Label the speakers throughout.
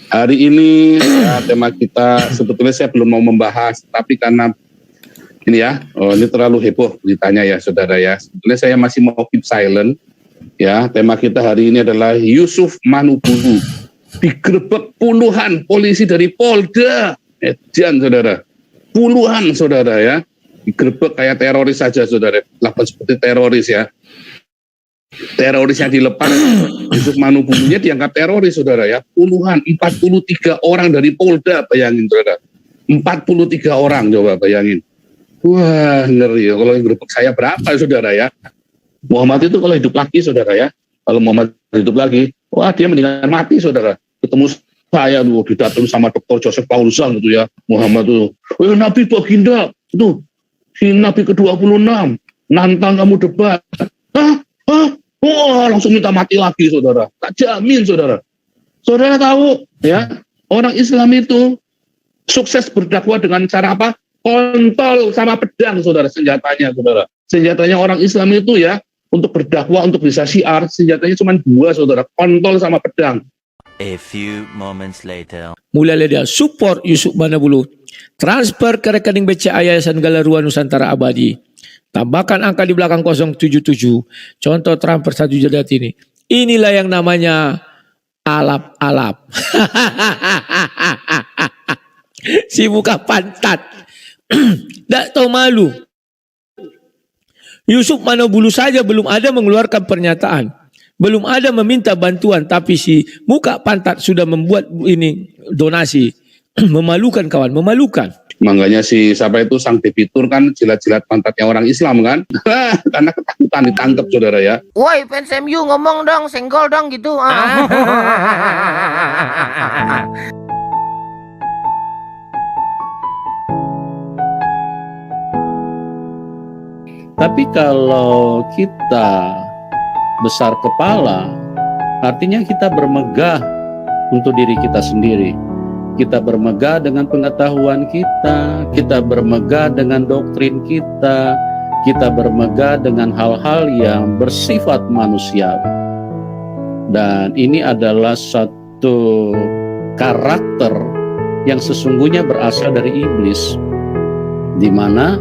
Speaker 1: Hari ini ya, tema kita sebetulnya saya belum mau membahas, tapi karena ini ya, ini terlalu heboh beritanya ya saudara ya. Sebetulnya saya masih mau keep silent. Ya, tema kita hari ini adalah Yusuf Manubulu digerebek puluhan polisi dari Polda Medan saudara. Puluhan saudara ya, digerebek kayak teroris saja saudara. Lakukan seperti teroris ya. Terorisnya dilepas, Yusuf Manubulunya dianggap teroris saudara ya. Puluhan, 43 orang dari Polda, bayangin saudara. 43 orang coba bayangin. Wah ngeri ya, kalau yang gerebek saya berapa saudara ya. Muhammad itu kalau hidup lagi saudara ya, kalau Muhammad hidup lagi, wah dia mendingan mati saudara. Ketemu saya tuh didatang sama Dr. Joseph Paulson gitu ya, Muhammad tuh, Nabi baginda itu si Nabi ke-26 nantang kamu debat, wah langsung minta mati lagi saudara. Tak jamin saudara. Saudara tahu ya, orang Islam itu sukses berdakwah dengan cara apa? Kontol sama pedang saudara, senjatanya saudara. Senjatanya orang Islam itu ya, untuk berdakwah, untuk bisa syiar, senjatanya cuma dua saudara, kontol sama pedang.
Speaker 2: A few moments later.
Speaker 3: Mulailah dia support Yusuf Manubulu. Transfer ke rekening BCA Yayasan Galerua Nusantara Abadi. Tambahkan angka di belakang 077. Contoh transfer 1 juta ini. Inilah yang namanya alap-alap. Si muka pantat. Tak tahu malu. Yusuf Manubulu saja belum ada mengeluarkan pernyataan. Belum ada meminta bantuan, tapi si muka pantat sudah membuat ini donasi. Memalukan kawan, memalukan.
Speaker 1: Makanya si siapa itu sang debitur kan jilat-jilat pantatnya orang Islam kan. Karena ketakutan ditangkap saudara ya.
Speaker 4: Woi fans MU ngomong dong, senggol dong gitu.
Speaker 5: Tapi kalau kita besar kepala, artinya kita bermegah untuk diri kita sendiri. Kita bermegah dengan pengetahuan kita bermegah dengan doktrin kita bermegah dengan hal-hal yang bersifat manusiawi. Dan ini adalah satu karakter yang sesungguhnya berasal dari iblis, di mana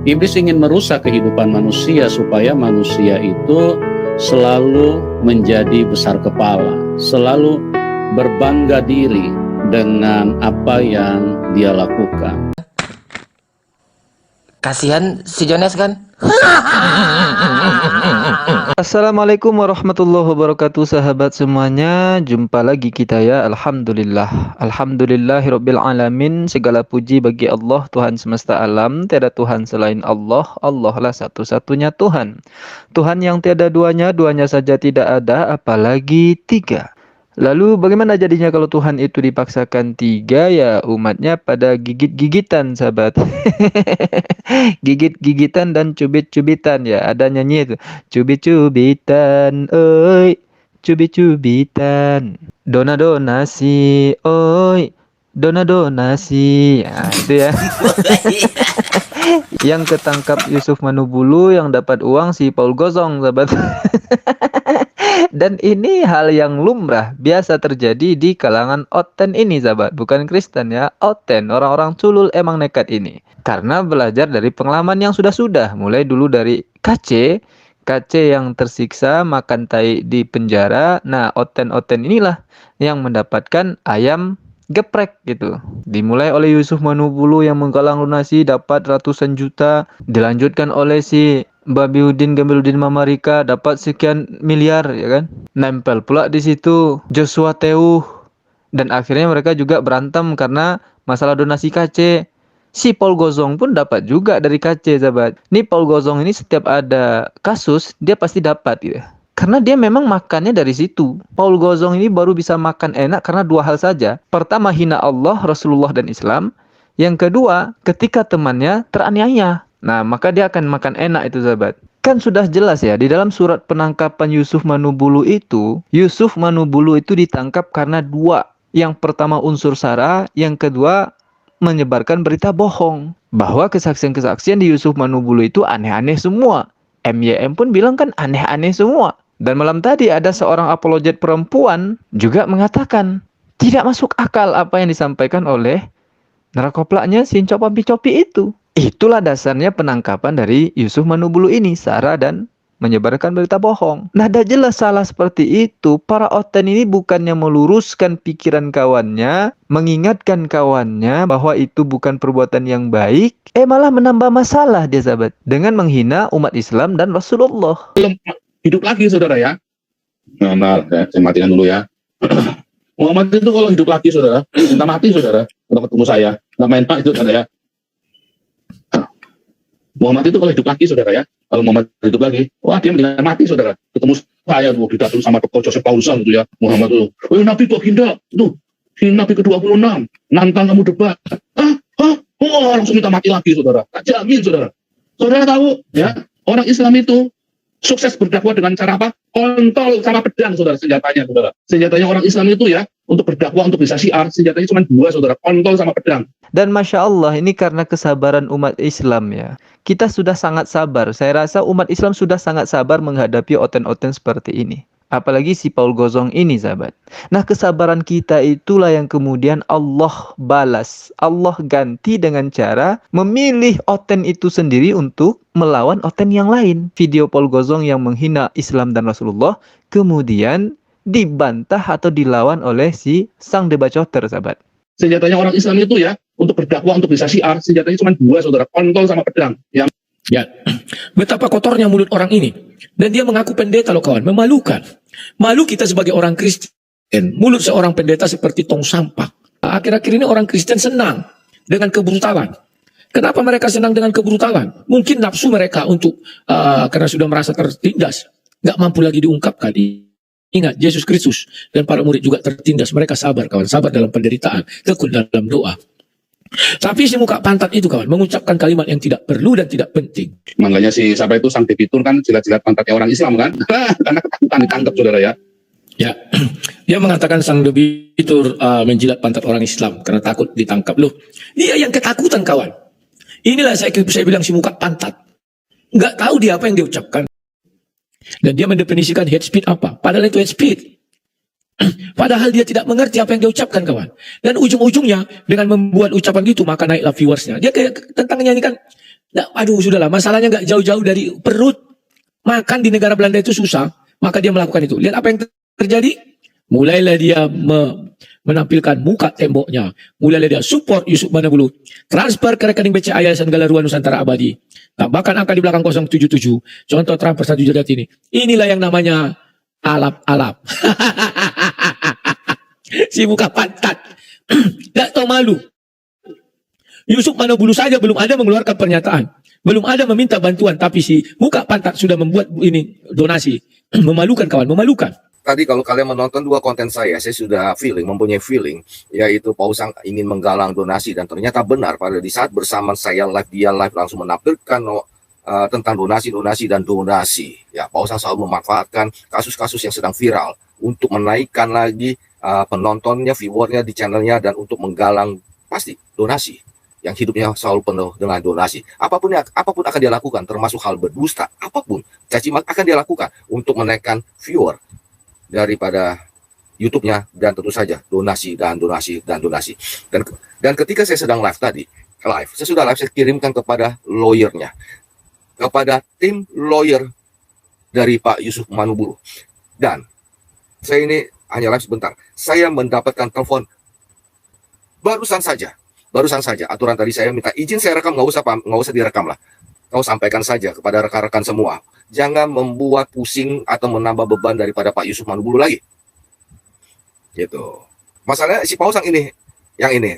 Speaker 5: iblis ingin merusak kehidupan manusia supaya manusia itu selalu menjadi besar kepala, selalu berbangga diri dengan apa yang dia lakukan.
Speaker 4: Kasihan si Jones kan.
Speaker 6: Assalamualaikum warahmatullahi wabarakatuh sahabat semuanya. Jumpa lagi kita ya. Alhamdulillahirabbil alamin. Segala puji bagi Allah Tuhan semesta alam. Tiada Tuhan selain Allah. Allah lah satu-satunya Tuhan. Tuhan yang tiada duanya, duanya saja tidak ada, apalagi tiga. Lalu bagaimana jadinya kalau Tuhan itu dipaksakan tiga? Ya umatnya pada gigit-gigitan sahabat. Gigit-gigitan dan cubit-cubitan ya. Ada nyanyi itu. Cubit-cubitan, oi. Cubit-cubitan. Dona-donasi, oi. Dona-donasi. Ya, itu ya. Yang ketangkap Yusuf Manubulu, yang dapat uang si Paul Gozong sahabat. Dan ini hal yang lumrah biasa terjadi di kalangan oten ini sahabat, bukan Kristen ya, oten, orang-orang culul emang nekat ini. Karena belajar dari pengalaman yang sudah-sudah, mulai dulu dari KC yang tersiksa makan tai di penjara. Nah, oten-oten inilah yang mendapatkan ayam geprek gitu. Dimulai oleh Yusuf Manubulu yang menggalang lunasi dapat ratusan juta, dilanjutkan oleh si Babiuddin Gamiluddin Mamarika dapat sekian miliar ya kan. Nempel pula di situ Joshua Teuh, dan akhirnya mereka juga berantem karena masalah donasi KC. Si Paul Gozong pun dapat juga dari KC sahabat. Nih Paul Gozong ini setiap ada kasus dia pasti dapat gitu. Karena dia memang makannya dari situ. Paul Gozong ini baru bisa makan enak karena dua hal saja. Pertama, hina Allah, Rasulullah dan Islam. Yang kedua, ketika temannya teraniaya. Nah, maka dia akan makan enak itu sahabat. Kan sudah jelas ya, di dalam surat penangkapan Yusuf Manubulu itu, Yusuf Manubulu itu ditangkap karena dua. Yang pertama unsur sara, yang kedua menyebarkan berita bohong. Bahwa kesaksian-kesaksian di Yusuf Manubulu itu aneh-aneh semua. MYM pun bilang kan aneh-aneh semua. Dan malam tadi ada seorang apologet perempuan juga mengatakan, Tidak masuk akal apa yang disampaikan oleh narakoplaknya Sinco Pampi-Copi itu. Itulah dasarnya penangkapan dari Yusuf Manubulu ini, sara dan menyebarkan berita bohong. Nada jelas salah seperti itu. Para oten ini bukannya meluruskan pikiran kawannya, mengingatkan kawannya bahwa itu bukan perbuatan yang baik, malah menambah masalah dia sahabat dengan menghina umat Islam dan Rasulullah.
Speaker 1: Belum hidup lagi saudara ya. Nah, saya matikan dulu ya. Muhammad itu kalau hidup lagi saudara, minta mati saudara, untuk ketemu saya. Nggak main pak itu saudara ya. Muhammad itu kalau hidup lagi saudara ya, kalau Muhammad hidup lagi, wah dia mendingan mati saudara. Ketemu saya tuh didatang sama Dr. Joseph Paulson gitu ya, Muhammad tuh. Nabi Baginda, itu si Nabi ke-26, nantang kamu debat. Langsung minta mati lagi saudara. Tak jamin saudara. Saudara tahu ya, orang Islam itu sukses berdakwah dengan cara apa? Kontol sama pedang saudara, senjatanya saudara. Senjatanya orang Islam itu ya, untuk berdakwah, untuk bisa syiar, senjatanya cuma 2 saudara, kontol sama pedang.
Speaker 6: Dan Masya Allah, ini karena kesabaran umat Islam ya. Kita sudah sangat sabar. Saya rasa umat Islam sudah sangat sabar menghadapi oten-oten seperti ini. Apalagi si Paul Gozong ini sahabat. Nah, kesabaran kita itulah yang kemudian Allah balas. Allah ganti dengan cara memilih oten itu sendiri untuk melawan oten yang lain. Video Paul Gozong yang menghina Islam dan Rasulullah kemudian dibantah atau dilawan oleh si sang debacoter sahabat.
Speaker 1: Senjatanya orang Islam itu ya, untuk berdakwah, untuk bisa syiar, senjatanya cuma 2 saudara, kontol sama pedang. Yang
Speaker 3: Ya, betapa kotornya mulut orang ini. Dan dia mengaku pendeta loh kawan, memalukan. Malu kita sebagai orang Kristen. Mulut seorang pendeta seperti tong sampah. Akhir-akhir ini orang Kristen senang dengan kebrutalan. Kenapa mereka senang dengan kebrutalan? Mungkin nafsu mereka untuk, karena sudah merasa tertindas. Nggak mampu lagi diungkapkan. Ingat, Yesus Kristus dan para murid juga tertindas. Mereka sabar kawan, sabar dalam penderitaan, tekun dalam doa. Tapi si muka pantat itu kawan mengucapkan kalimat yang tidak perlu dan tidak penting.
Speaker 1: makanya si siapa itu sang debitur kan jilat-jilat pantatnya orang Islam kan, karena ketakutan ditangkap saudara ya.
Speaker 3: Ya, dia mengatakan sang debitur menjilat pantat orang Islam karena takut ditangkap. Loh, dia yang ketakutan kawan. Inilah saya bilang si muka pantat. Nggak tahu dia apa yang dia ucapkan. Dan dia mendefinisikan hate speech apa. Padahal itu hate speech. Padahal dia tidak mengerti apa yang dia ucapkan kawan. Dan ujung-ujungnya dengan membuat ucapan gitu maka naiklah viewersnya. Dia kayak tentang nyanyikan, nah, aduh sudahlah, masalahnya nggak jauh-jauh dari perut. Makan di negara Belanda itu susah, maka dia melakukan itu. Lihat apa yang terjadi. Mulailah dia menampilkan muka temboknya. Mulailah dia support Yusuf Manubulu. Transfer ke rekening BCA Yayasan Galarua Nusantara Abadi. Tambahkan angka di belakang 077. Contoh transfer 1 juta ini. Inilah yang namanya alap-alap. Si muka pantat. Tidak tahu malu. Yusuf Manubulu saja belum ada mengeluarkan pernyataan. Belum ada meminta bantuan. Tapi si muka pantat sudah membuat ini donasi. Memalukan kawan, memalukan.
Speaker 7: Tadi kalau kalian menonton 2 konten saya sudah mempunyai feeling, yaitu Pausang ingin menggalang donasi, dan ternyata benar pada di saat bersamaan saya live, dia live langsung menampilkan tentang donasi dan donasi. Ya, Pausang selalu memanfaatkan kasus-kasus yang sedang viral untuk menaikkan lagi penontonnya, viewernya di channelnya, dan untuk menggalang pasti donasi yang hidupnya selalu penuh dengan donasi. Apapun akan dia lakukan, termasuk hal berdusta, apapun caci maki akan dia lakukan untuk menaikkan viewer daripada YouTube-nya, dan tentu saja donasi. Dan ketika saya sedang live tadi, saya kirimkan kepada lawyernya, kepada tim lawyer dari Pak Yusuf Manubulu. Dan saya ini hanya live sebentar, saya mendapatkan telepon barusan saja. Aturan tadi saya minta izin saya rekam, nggak usah direkam lah. Kau sampaikan saja kepada rekan-rekan semua, jangan membuat pusing atau menambah beban daripada Pak Yusuf Manubulu lagi. Gitu. Masalahnya si Pausang ini, yang ini.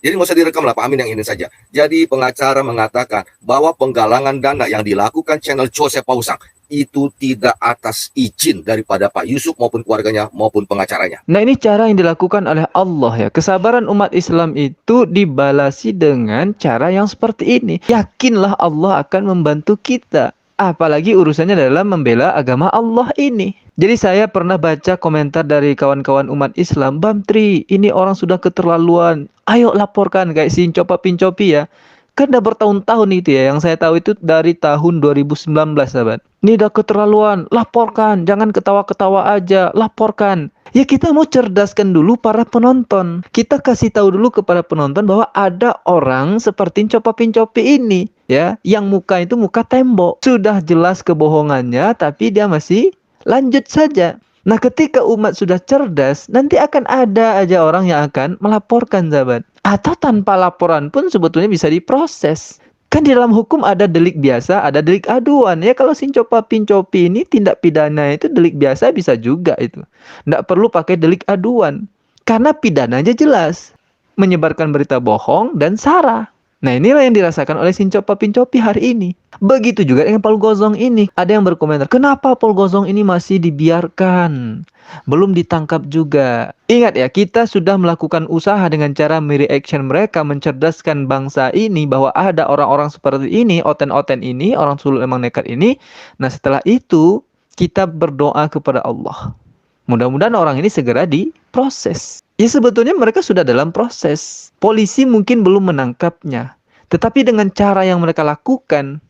Speaker 7: Jadi nggak usah direkam lah, Pak Amin yang ini saja. Jadi pengacara mengatakan bahwa penggalangan dana yang dilakukan channel Joseph Pausang itu tidak atas izin daripada Pak Yusuf maupun keluarganya maupun pengacaranya.
Speaker 6: Nah, ini cara yang dilakukan oleh Allah ya. Kesabaran umat Islam itu dibalasi dengan cara yang seperti ini. Yakinlah Allah akan membantu kita. Apalagi urusannya dalam membela agama Allah ini. Jadi saya pernah baca komentar dari kawan-kawan umat Islam, Bam Tri, ini orang sudah keterlaluan. Ayo laporkan kayak Sinco Pampi-Copi ya. Kan udah bertahun-tahun itu ya, yang saya tahu itu dari tahun 2019 sahabat. Ini udah keterlaluan, laporkan, jangan ketawa-ketawa aja, laporkan. Ya kita mau cerdaskan dulu para penonton. Kita kasih tahu dulu kepada penonton bahwa ada orang seperti Pincopi ini ya, yang muka itu muka tembok. Sudah jelas kebohongannya tapi dia masih lanjut saja. Nah ketika umat sudah cerdas, nanti akan ada aja orang yang akan melaporkan sahabat. Atau tanpa laporan pun sebetulnya bisa diproses. Kan di dalam hukum ada delik biasa, ada delik aduan. Ya kalau Pincopi ini tindak pidana itu delik biasa bisa juga itu. Nggak perlu pakai delik aduan. Karena pidananya jelas. Menyebarkan berita bohong dan sara. Nah inilah yang dirasakan oleh Pincopi hari ini. Begitu juga dengan Paul Gozong ini. Ada yang berkomentar, kenapa Paul Gozong ini masih dibiarkan? Belum ditangkap juga. Ingat ya, kita sudah melakukan usaha dengan cara mereaction mereka, mencerdaskan bangsa ini bahwa ada orang-orang seperti ini, oten-oten ini, orang sulul emang nekat ini. Nah setelah itu, kita berdoa kepada Allah. Mudah-mudahan orang ini segera diproses. Ya sebetulnya mereka sudah dalam proses. Polisi mungkin belum menangkapnya. Tetapi dengan cara yang mereka lakukan,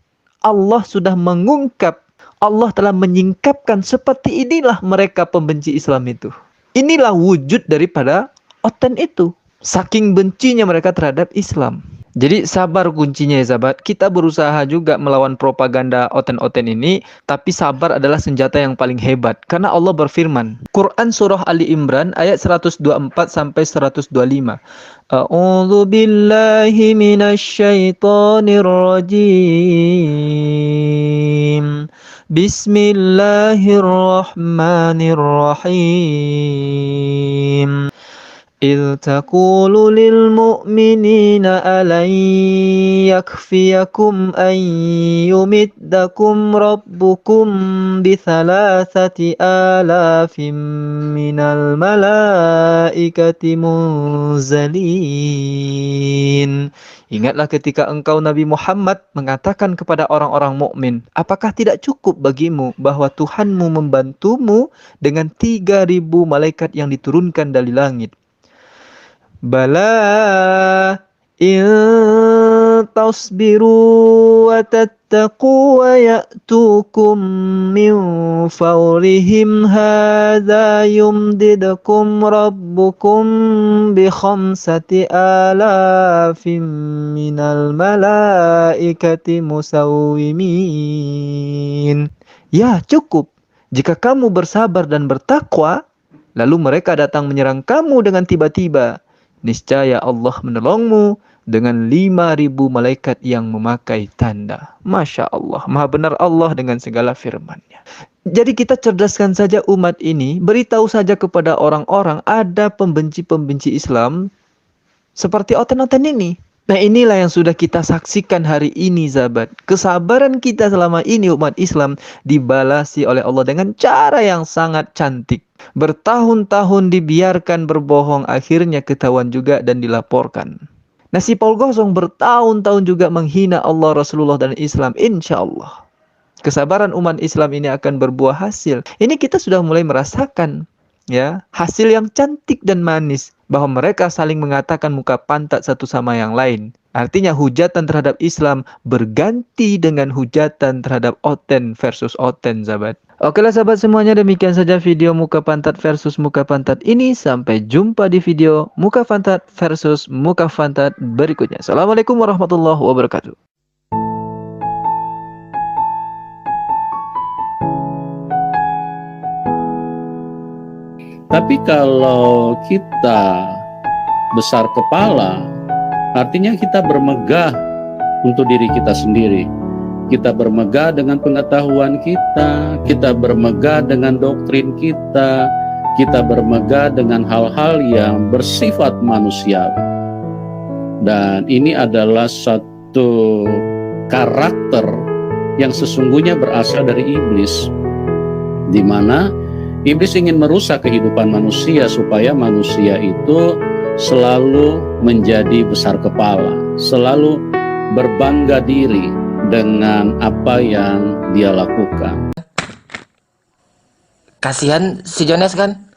Speaker 6: Allah sudah mengungkap, Allah telah menyingkapkan seperti inilah mereka pembenci Islam itu. Inilah wujud daripada oten itu. Saking bencinya mereka terhadap Islam. Jadi sabar kuncinya ya sahabat. Kita berusaha juga melawan propaganda oten-oten ini. Tapi sabar adalah senjata yang paling hebat. Karena Allah berfirman. Quran surah Ali Imran ayat 124 sampai 125. A'udzu billahi minasyaitonir rajim. Bismillahirrahmanirrahim. إذ تقول للمؤمنين ألن يكفيكم أن يمدكم ربكم بثلاثة آلاف من الملائكة منزلين. Ingatlah ketika engkau Nabi Muhammad mengatakan kepada orang-orang mukmin, apakah tidak cukup bagimu bahwa Tuhanmu membantumu dengan 3.000 malaikat yang diturunkan dari langit? Bala in tasbiru wa tattaqu wa ya'tukum min fawrihim hadza yumdidukum rabbukum bi 5,000 minal malaikati musawwimin. Ya, cukup. Jika kamu bersabar dan bertakwa, lalu mereka datang menyerang kamu dengan tiba-tiba. Niscaya Allah menolongmu dengan 5.000 malaikat yang memakai tanda. Masya Allah, maha benar Allah dengan segala firman-Nya. Jadi kita cerdaskan saja umat ini, beritahu saja kepada orang-orang ada pembenci-pembenci Islam seperti oten-oten ini. Nah inilah yang sudah kita saksikan hari ini sahabat. Kesabaran kita selama ini umat Islam dibalasi oleh Allah dengan cara yang sangat cantik. Bertahun-tahun dibiarkan berbohong, akhirnya ketahuan juga dan dilaporkan. Nah si Paul Gozong bertahun-tahun juga menghina Allah, Rasulullah dan Islam. Insya Allah kesabaran umat Islam ini akan berbuah hasil. Ini kita sudah mulai merasakan ya hasil yang cantik dan manis, bahwa mereka saling mengatakan muka pantat satu sama yang lain. Artinya hujatan terhadap Islam berganti dengan hujatan terhadap oten versus oten sahabat. Oke lah sahabat semuanya, demikian saja video muka pantat versus muka pantat ini. Sampai jumpa di video muka pantat versus muka pantat berikutnya. Assalamualaikum warahmatullahi wabarakatuh.
Speaker 5: Tapi kalau kita besar kepala, artinya kita bermegah untuk diri kita sendiri. Kita bermegah dengan pengetahuan kita bermegah dengan doktrin kita bermegah dengan hal-hal yang bersifat manusiawi. Dan ini adalah satu karakter yang sesungguhnya berasal dari iblis, di mana iblis ingin merusak kehidupan manusia supaya manusia itu selalu menjadi besar kepala, selalu berbangga diri dengan apa yang dia lakukan.
Speaker 4: Kasihan si Jones kan?